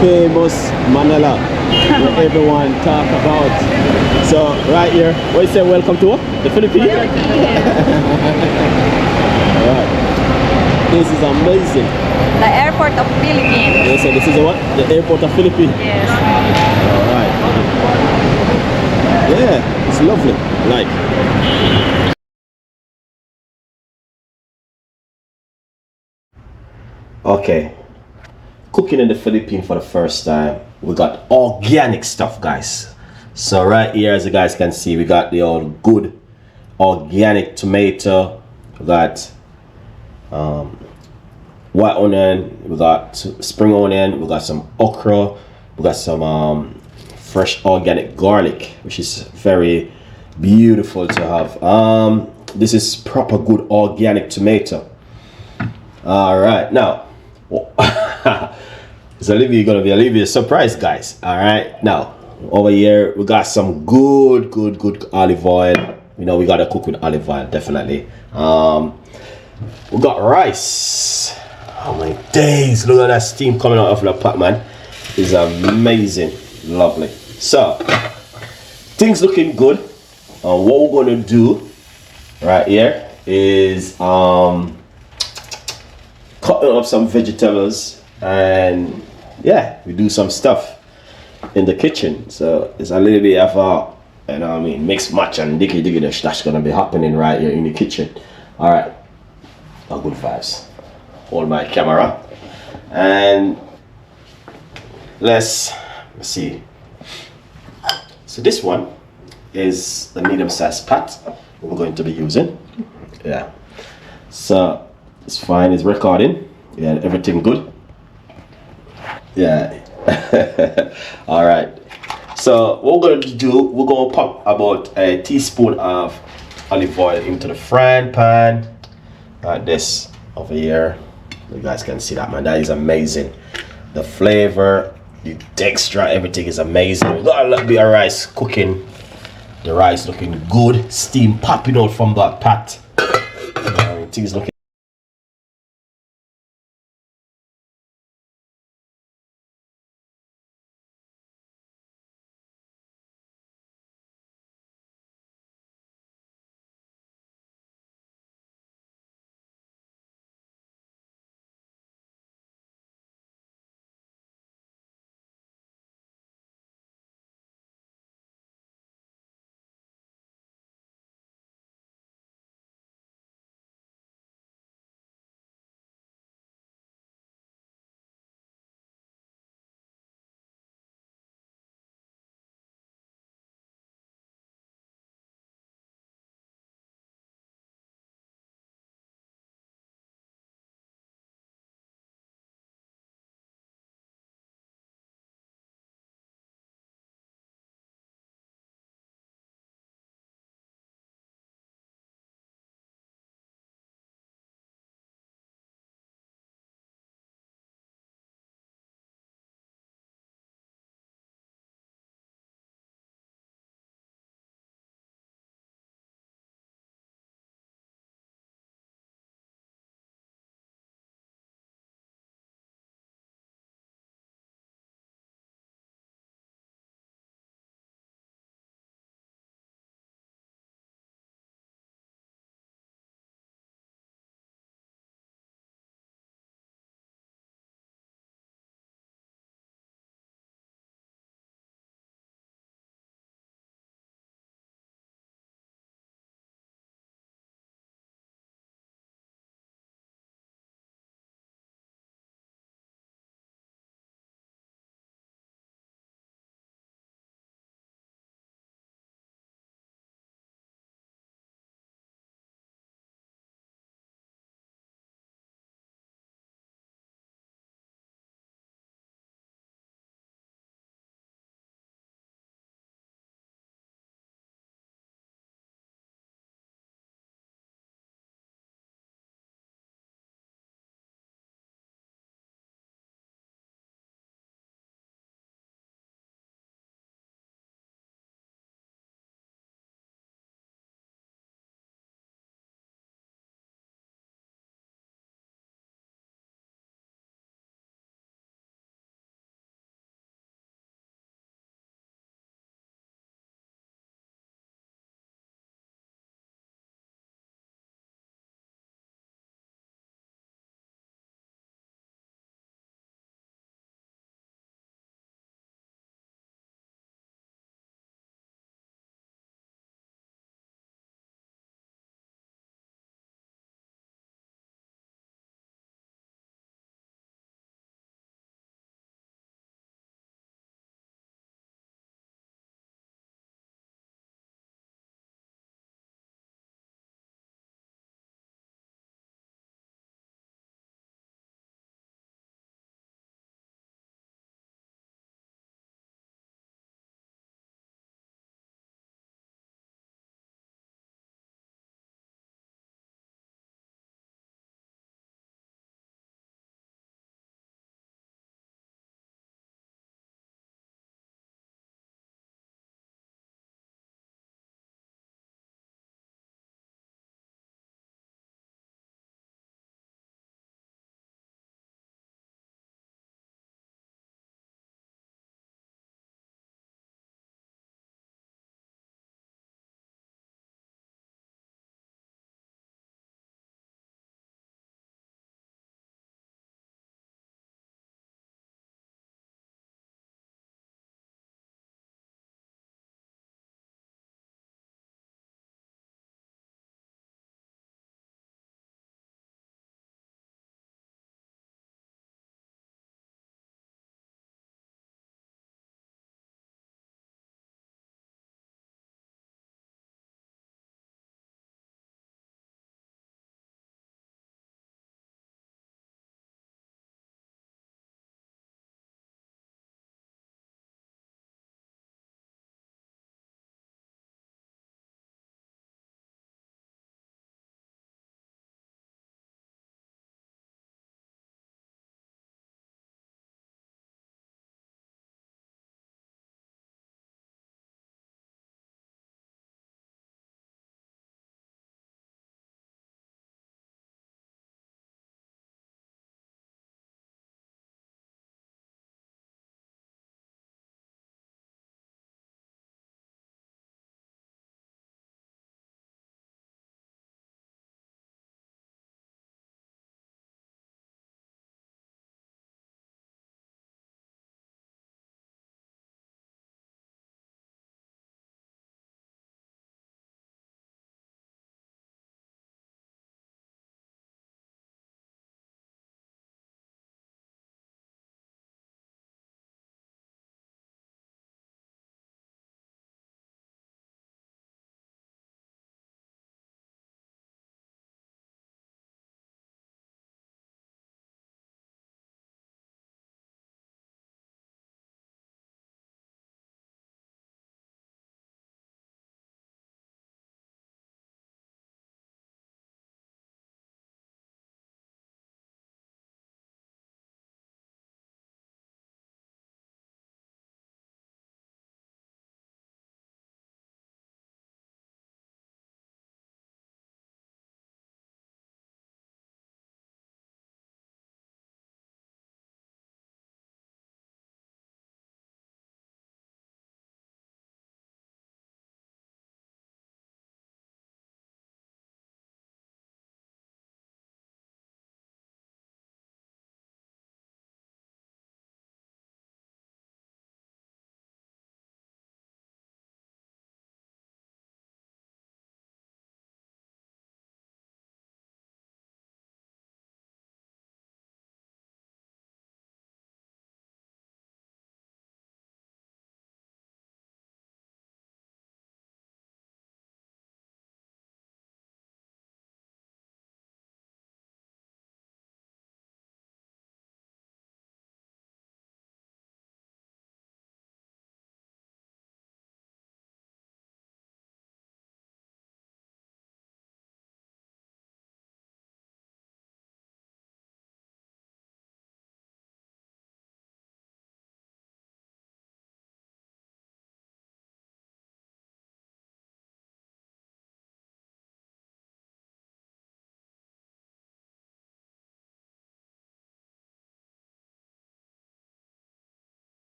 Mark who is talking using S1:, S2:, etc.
S1: famous Manila that everyone talk about. So right here, what you say? Welcome to the Philippines. Alright, this is amazing.
S2: The airport of Philippines.
S1: Yeah, so this is what? The airport of Philippines.
S2: Yes.
S1: Alright. Yeah, it's lovely. Like. Okay. Cooking in the Philippines for the first time. We got organic stuff, guys. So right here, as you guys can see, we got the old good organic tomato. We got white onion, we got spring onion, we got some okra, we got some fresh organic garlic, which is very beautiful to have. This is proper good organic tomato. All right, now it's gonna be a little bit surprise, guys. All right, now over here we got some good olive oil. You know, we gotta cook with olive oil, definitely. We got rice. Oh my days, look at that steam coming out of the pot, man. It's amazing, lovely. So things looking good. What we're gonna do right here is cutting up some vegetables, and yeah, we do some stuff in the kitchen. So it's a little bit of a, you know what I mean, mix match and diggy that's gonna be happening right here in the kitchen. All right, good vibes. Hold my camera and let's see. So this one is the medium-sized pot we're going to be using. Yeah, so it's fine, it's recording. Yeah, everything good. Yeah. All right, so what we're going to do, we're going to pop about a teaspoon of olive oil into the frying pan like this over here. You guys can see that, man. That is amazing. The flavor, the texture, everything is amazing. We got a little bit of rice cooking. The rice looking good, steam popping out from that pot. Things looking